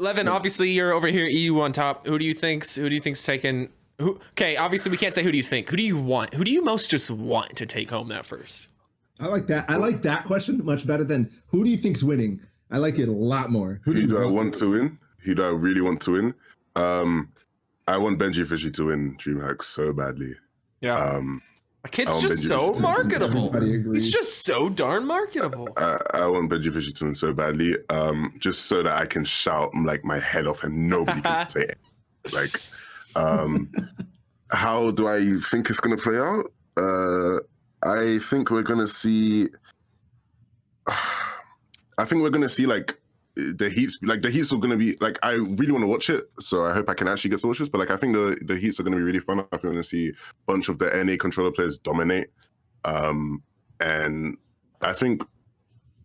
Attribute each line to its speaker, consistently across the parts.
Speaker 1: Leven, obviously you're over here, EU on top. Who do you think's taking? Who? Okay, obviously we can't say who do you think. Who do you want? Who do you most just want to take home that first?
Speaker 2: I like that. I like that question much better than who do you think's winning. I like it a lot more.
Speaker 3: Who do I want to win? Who do I really want to win? I want Benji Fishy to win Dreamhack so badly.
Speaker 1: Yeah. The kid's just so marketable. He's just so darn marketable.
Speaker 3: I want Benji Fishy to win so badly, just so that I can shout like my head off and nobody can say it. Like, how do I think it's gonna play out? I think we're gonna see. I think we're gonna see like the heats. Like the heats are gonna be like. I really want to watch it, so I hope I can actually get to watch this. But like, I think the heats are gonna be really fun. I think we're gonna see a bunch of the NA controller players dominate, and I think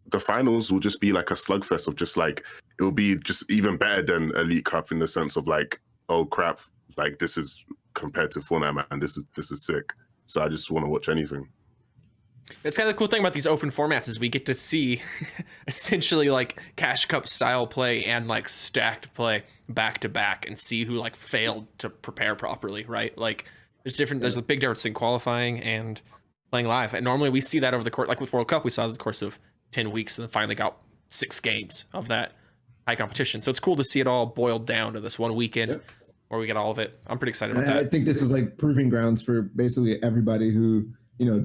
Speaker 3: the finals will just be like a slugfest of just like it'll be just even better than Elite Cup in the sense of like, oh crap, like this is compared to Fortnite, man. This is sick. So I just want to watch anything.
Speaker 1: That's kind of the cool thing about these open formats is we get to see essentially like Cash Cup style play and like stacked play back to back and see who like failed to prepare properly, right? Like there's a big difference in qualifying and playing live. And normally we see that over the course, like with World Cup, we saw the course of 10 weeks and then finally got 6 games of that high competition. So it's cool to see it all boiled down to this one weekend where we get all of it. I'm pretty excited about that.
Speaker 2: I think this is like proving grounds for basically everybody who,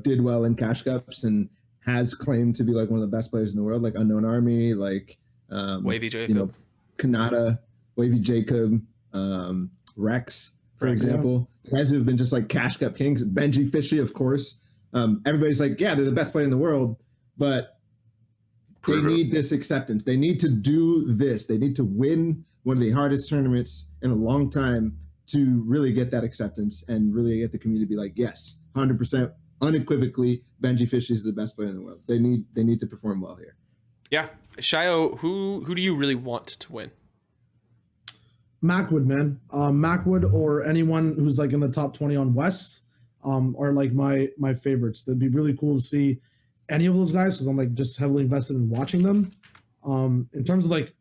Speaker 2: did well in Cash Cups and has claimed to be like one of the best players in the world, like Unknown Army, like
Speaker 1: Wavy Jacob,
Speaker 2: Kanata, Wavy Jacob, Rex, for example. Guys who have been just like Cash Cup kings. Benji Fishy, of course. Everybody's like, yeah, they're the best player in the world, but they need this acceptance. They need to do this. They need to win one of the hardest tournaments in a long time to really get that acceptance and really get the community to be like, yes, 100%. Unequivocally, Benji Fishy is the best player in the world. They need to perform well here.
Speaker 1: Yeah, Shyo, who do you really want to win?
Speaker 4: Macwood, man. Macwood or anyone who's like in the top 20 on West are like my favorites. That'd be really cool to see any of those guys because I'm like just heavily invested in watching them. In terms of like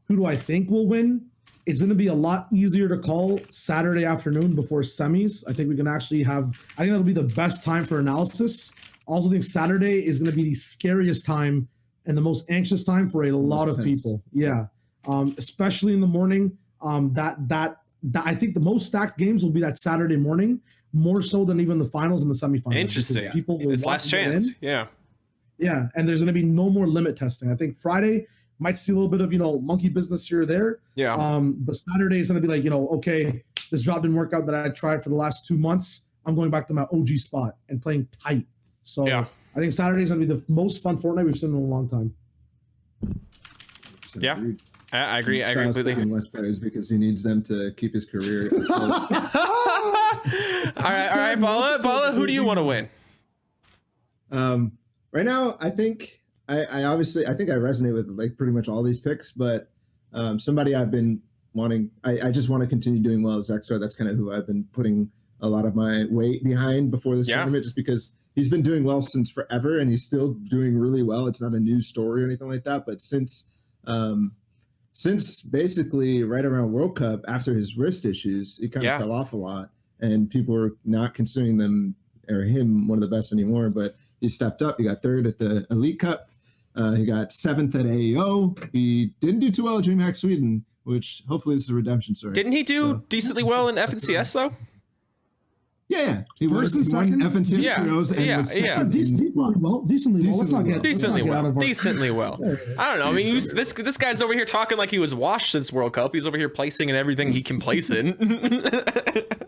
Speaker 4: who do I think will win? It's going to be a lot easier to call Saturday afternoon before semis. I think we can actually I think that'll be the best time for analysis. Also think Saturday is going to be the scariest time and the most anxious time for a lot of people. Yeah. Especially in the morning. That I think the most stacked games will be that Saturday morning, more so than even the finals and the semifinals.
Speaker 1: Interesting.
Speaker 4: People will
Speaker 1: it's last chance. Yeah.
Speaker 4: Yeah. And there's going to be no more limit testing. I think Friday might see a little bit of, monkey business here or there.
Speaker 1: Yeah.
Speaker 4: But Saturday is going to be like, okay, this drop didn't work out that I tried for the last 2 months. I'm going back to my OG spot and playing tight. So I think Saturday is going to be the most fun Fortnite we've seen in a long time.
Speaker 1: Yeah. I agree. I agree completely.
Speaker 2: West players because he needs them to keep his career.
Speaker 1: All right, Bala, who do you want to win?
Speaker 2: Right now, I think I think I resonate with like pretty much all these picks, but somebody I've been wanting, I just want to continue doing well as Extra. That's kind of who I've been putting a lot of my weight behind before this tournament, just because he's been doing well since forever and he's still doing really well. It's not a new story or anything like that, but since basically right around World Cup, after his wrist issues, he kind of fell off a lot and people were not considering them or him one of the best anymore, but he stepped up. He got 3rd at the Elite Cup. He got 7th at AEO. He didn't do too well at Dreamhack Sweden, which hopefully this is a redemption story.
Speaker 1: Didn't he do decently well in FNCS though?
Speaker 2: Yeah. He won FNCS trios and was second.
Speaker 1: Decently well. I don't know. I mean, this guy's over here talking like he was washed since World Cup. He's over here placing in everything he can place in.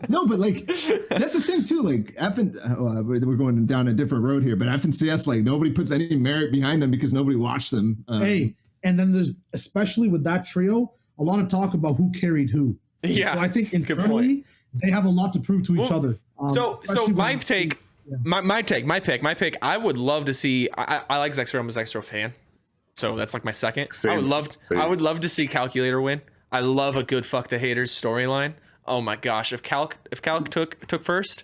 Speaker 2: No, but like that's the thing too. Like we're going down a different road here, but FNCS, like nobody puts any merit behind them because nobody watched them.
Speaker 4: And then there's, especially with that trio, a lot of talk about who carried who.
Speaker 1: Yeah.
Speaker 4: So I think internally they have a lot to prove to each other.
Speaker 1: So my pick, I would love to see, I like Zexro, I'm a Zexro fan. So that's like my second. Same. I would love to see Calculator win. I love a good fuck the haters storyline. Oh my gosh, if Calc took first,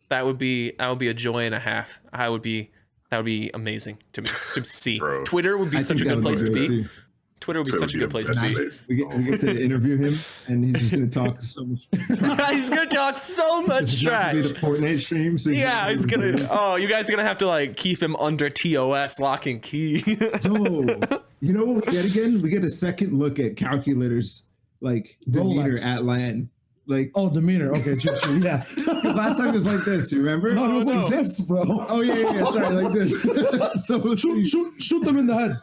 Speaker 1: that would be a joy and a half. That would be amazing to me to see.
Speaker 3: Bro.
Speaker 1: Twitter would be such a good place to be. Twitter would be such a good place to be.
Speaker 2: We get to interview him, and he's just going to talk so much.
Speaker 1: He's gonna talk so much trash.
Speaker 2: Be the Fortnite stream. So
Speaker 1: Yeah, he's gonna. Oh, you guys are gonna have to like keep him under TOS lock and key.
Speaker 2: No, you know what we get again? We get a second look at calculators, like demeanor
Speaker 4: Rolex.
Speaker 2: at LAN. Like,
Speaker 4: Oh, demeanor. Okay, true, yeah.
Speaker 2: last time it was like this. You remember?
Speaker 4: No, it was
Speaker 1: no.
Speaker 4: like this, bro.
Speaker 2: Oh yeah. Sorry, like this. So we'll see.
Speaker 4: Shoot them in the head.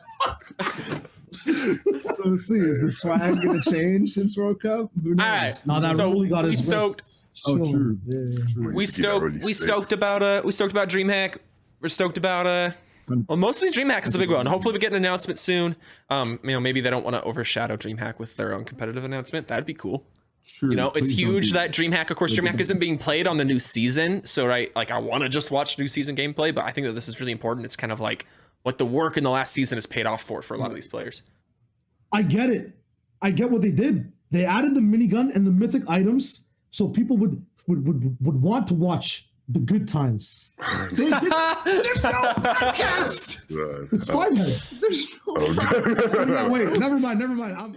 Speaker 2: So we'll see. Is the swag gonna change since World Cup? Who knows?
Speaker 1: All right.
Speaker 4: No, that
Speaker 1: So
Speaker 4: really got
Speaker 1: we
Speaker 4: his
Speaker 1: stoked.
Speaker 4: wrist.
Speaker 2: Oh,
Speaker 4: Show
Speaker 2: true.
Speaker 4: him. Yeah.
Speaker 1: We stoked about Dreamhack. We're stoked about well, mostly Dreamhack is the big one. Hopefully we get an announcement soon. Maybe they don't want to overshadow Dreamhack with their own competitive announcement. That'd be cool.
Speaker 2: True.
Speaker 1: It's
Speaker 2: Please don't
Speaker 1: huge
Speaker 2: do
Speaker 1: that Dreamhack, of course, Dreamhack isn't being played on the new season. So, right, like I want to just watch new season gameplay, but I think that this is really important. It's kind of like what the work in the last season has paid off for a lot of these players.
Speaker 4: I get it. I get what they did. They added the minigun and the mythic items so people would want to watch the good times. There's no podcast. It's 5 head. There's no.
Speaker 3: Oh,
Speaker 4: Wait, never mind.